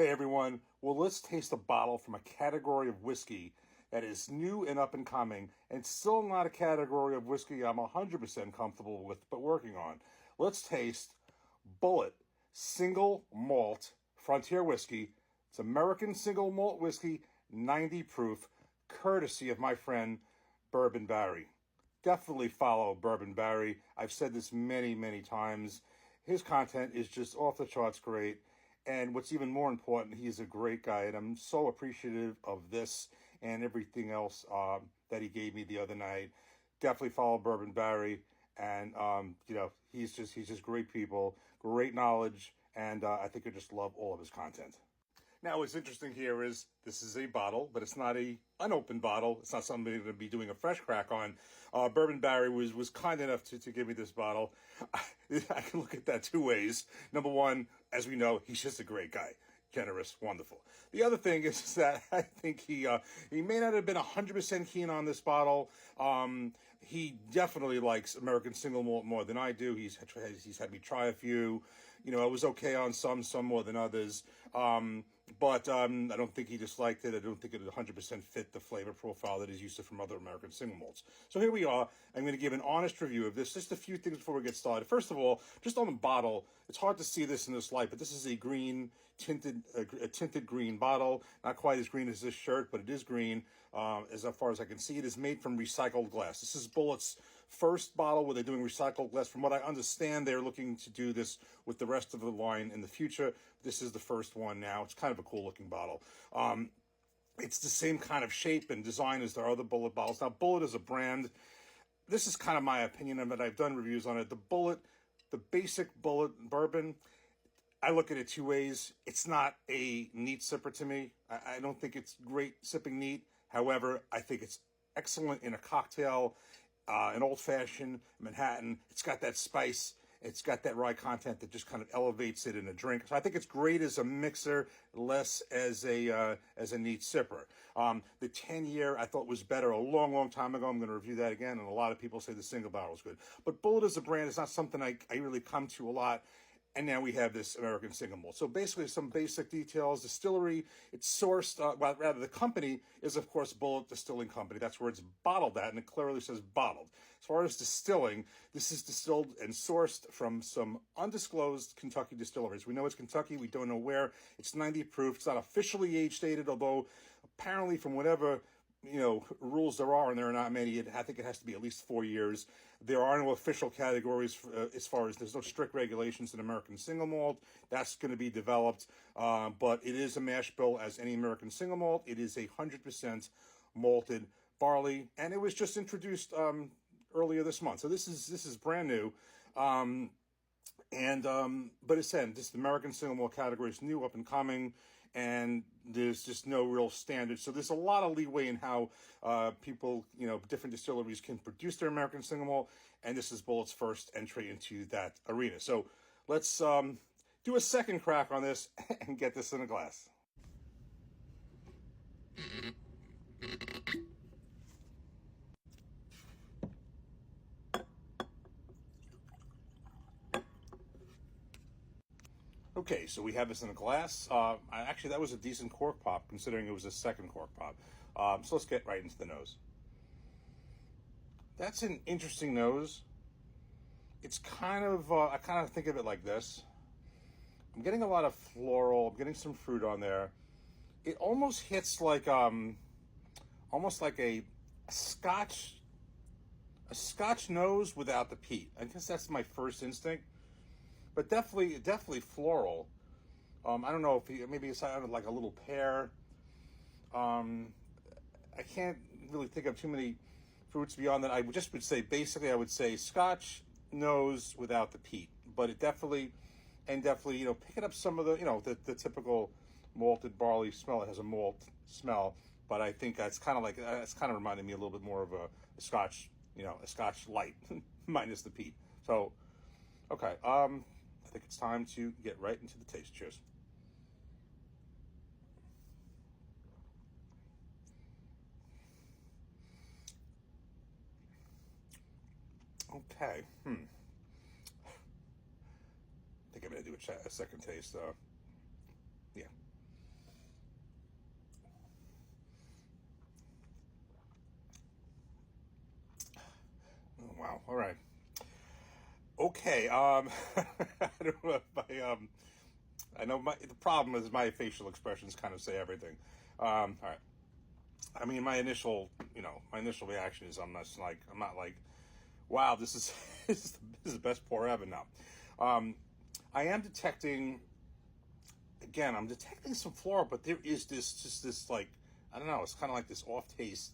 Hey everyone, well let's taste a bottle from a category of whiskey that is new and up and coming, and still not a category of whiskey I'm 100% comfortable with but working on. Let's taste Bulleit Single Malt Frontier Whiskey. It's American Single Malt Whiskey, 90 proof, courtesy of my friend Bourbon Barry. Definitely follow Bourbon Barry. I've said this many, many times. His content is just off the charts great. And what's even more important, he's a great guy, and I'm so appreciative of this and everything else that he gave me the other night. Definitely follow Bourbon Barry, and he's just great people, great knowledge, and I think you just love all of his content. Now, what's interesting here is this is a bottle, but it's not a unopened bottle. It's not something I'm going to be doing a fresh crack on. Bourbon Barry was kind enough to give me this bottle. I can look at that two ways. Number one, as we know, he's just a great guy. Generous, wonderful. The other thing is that I think he may not have been 100% keen on this bottle. He definitely likes American Single Malt more than I do. He's had me try a few. I was okay on some more than others. But I don't think he disliked it. I don't think it 100% fit the flavor profile that is used to from other American single malts. So here we are. I'm going to give an honest review of this. Just a few things before we get started. First of all, just on the bottle, it's hard to see this in this light, but this is a green tinted green bottle. Not quite as green as this shirt, but it is green. As far as I can see, it is made from recycled glass. This is Bulleit's first bottle where they're doing recycled glass. From what I understand, they're looking to do this with the rest of the line in the future. This is the first one now. It's kind of a cool looking bottle. It's the same kind of shape and design as their other Bulleit bottles. Now, Bulleit is a brand. This is kind of my opinion of it. I've done reviews on it. The basic Bulleit bourbon, I look at it two ways. It's not a neat sipper to me. I don't think it's great sipping neat. However, I think it's excellent in a cocktail, an old-fashioned Manhattan. It's got that spice. It's got that rye content that just kind of elevates it in a drink. So I think it's great as a mixer, less as a neat sipper. The 10-year I thought was better a long, long time ago. I'm going to review that again, and a lot of people say the single barrel is good. But Bulleit as a brand is not something I really come to a lot. And now we have this American Single Malt. So basically some basic details. Distillery, it's sourced, the company is, of course, Bulleit Distilling Company. That's where it's bottled at, and it clearly says bottled. As far as distilling, this is distilled and sourced from some undisclosed Kentucky distilleries. We know it's Kentucky. We don't know where. It's 90 proof. It's not officially age dated, although apparently from whatever rules there are, and there are not many. I think it has to be at least 4 years. There are no official categories as far as there's no strict regulations in American Single Malt. That's going to be developed, but it is a mash bill as any American Single Malt. It is 100% malted barley, and it was just introduced earlier this month. So this is brand new. But it's said this American Single Malt category is new, up and coming, and there's just no real standard. So there's a lot of leeway in how people, different distilleries can produce their American Single Malt, and this is Bulleit's first entry into that arena. So let's do a second crack on this and get this in a glass. Okay, so we have this in a glass. Actually, that was a decent cork pop, considering it was a second cork pop. So let's get right into the nose. That's an interesting nose. It's kind of, I kind of think of it like this. I'm getting a lot of floral. I'm getting some fruit on there. It almost hits like, almost like a Scotch nose without the peat. I guess that's my first instinct. But definitely floral. I don't know if maybe it sounded like a little pear. I can't really think of too many fruits beyond that. I would say basically I would say Scotch nose without the peat, but it definitely picking up some of the typical malted barley smell. It has a malt smell, but I think that's kind of reminding me a little bit more of a Scotch, a Scotch light minus the peat. So okay. I think it's time to get right into the taste. Cheers. Okay. I think I'm going to do a second taste. Yeah. All right. Okay. I don't know if I know the problem is my facial expressions kind of say everything. All right. I mean, my initial reaction is I'm not like, wow, this is this is the best pour ever now. Um, I am detecting again. I'm detecting some floral, but there is this like, I don't know. It's kind of like this off taste.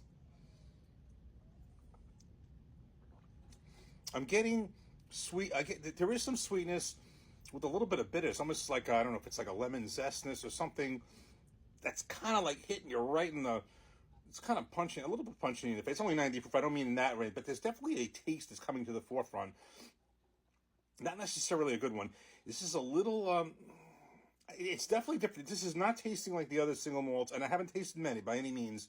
I'm getting sweet. There is some sweetness with a little bit of bitter. It's almost like, I don't know if it's like a lemon zestness or something that's kind of like hitting you right in the. It's kind of punching a little bit punching in the face. It's only 90 proof. I don't mean in that way, but there's definitely a taste that's coming to the forefront. Not necessarily a good one. This is a little. It's definitely different. This is not tasting like the other single malts, and I haven't tasted many by any means.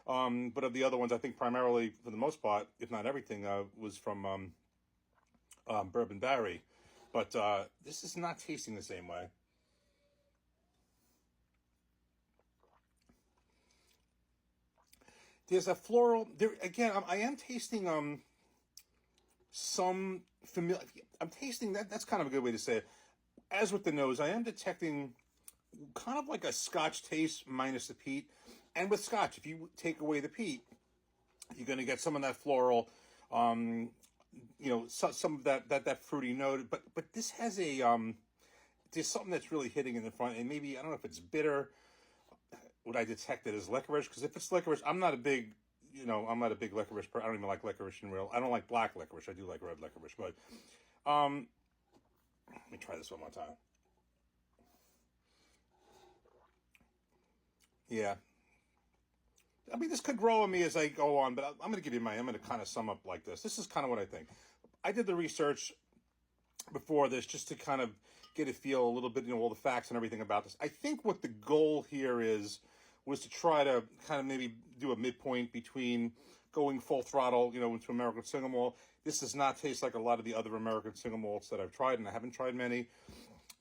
But of the other ones, I think primarily, for the most part, if not everything, was from Bourbon Barry. But this is not tasting the same way. There's a floral. There again. I am tasting some familiar. I'm tasting that. That's kind of a good way to say it. As with the nose, I am detecting kind of like a Scotch taste minus the peat. And with Scotch, if you take away the peat, you're going to get some of that floral, um, some of that fruity note. But this has there's something that's really hitting in the front, and maybe I don't know if it's bitter. Would I detect it as licorice? Because if it's licorice, I'm not a big licorice. I don't even like licorice in real. I don't like black licorice. I do like red licorice, but um, let me try this one more time. Yeah, I mean, this could grow on me as I go on, but I'm going to give you I'm going to kind of sum up like this. This is kind of what I think. I did the research before this just to kind of get a feel a little bit, all the facts and everything about this. I think what the goal here was to try to kind of maybe do a midpoint between going full throttle, into American single malt. This does not taste like a lot of the other American single malts that I've tried, and I haven't tried many.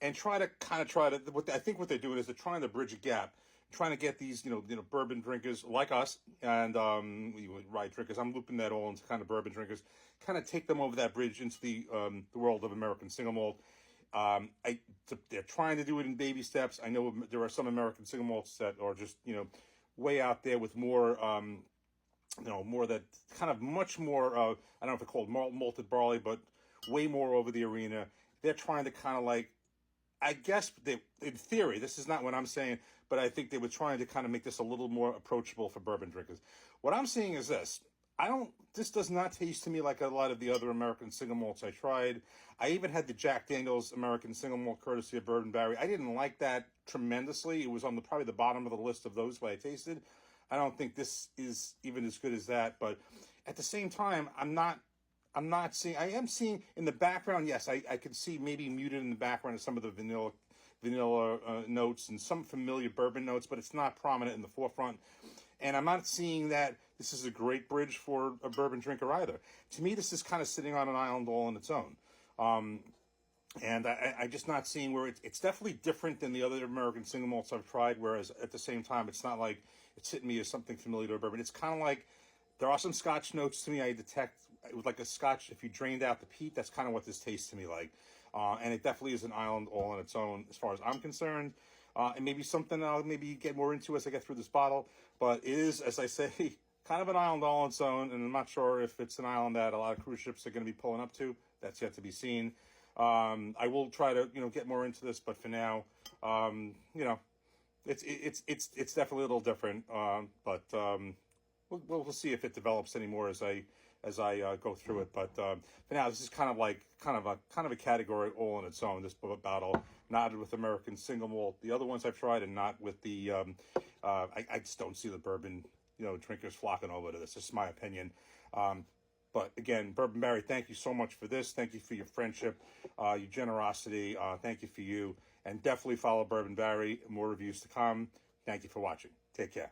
And I think what they're doing is they're trying to bridge a gap, trying to get these bourbon drinkers like us and rye drinkers. I'm looping that all into kind of bourbon drinkers, kind of take them over that bridge into the world of American single malt. They're trying to do it in baby steps. I know there are some American single malts that are just way out there with more more that kind of much more. I don't know if it's called malted barley, but way more over the arena. They're trying to kind of like, I guess in theory, this is not what I'm saying, but I think they were trying to kind of make this a little more approachable for bourbon drinkers. What I'm seeing is this. This does not taste to me like a lot of the other American single malts I tried. I even had the Jack Daniels American single malt courtesy of Bourbon Barry. I didn't like that tremendously. It was on probably the bottom of the list of those I tasted. I don't think this is even as good as that, but at the same time, I'm not seeing. I am seeing in the background. Yes, I can see maybe muted in the background some of the vanilla notes and some familiar bourbon notes, but it's not prominent in the forefront. And I'm not seeing that this is a great bridge for a bourbon drinker either. To me, this is kind of sitting on an island all on its own. Um, and I just not seeing where it's definitely different than the other American single malts I've tried. Whereas at the same time, it's not like it's hitting me as something familiar to a bourbon. It's kind of like there are some Scotch notes to me I detect. It was like a Scotch. If you drained out the peat, that's kind of what this tastes to me like. And it definitely is an island all on its own as far as I'm concerned. And maybe something I'll maybe get more into as I get through this bottle. But it is, as I say, kind of an island all on its own. And I'm not sure if it's an island that a lot of cruise ships are going to be pulling up to. That's yet to be seen. I will try to get more into this, but for now, it's definitely a little different. But we'll see if it develops anymore as I go through it. But for now, this is kind of a category all on its own. This bottle, not with American single malt. The other ones I've tried, and not with the. I just don't see the bourbon drinkers flocking over to this. This is my opinion. But again, Bourbon Barry, thank you so much for this. Thank you for your friendship, your generosity. Thank you for you. And definitely follow Bourbon Barry. More reviews to come. Thank you for watching. Take care.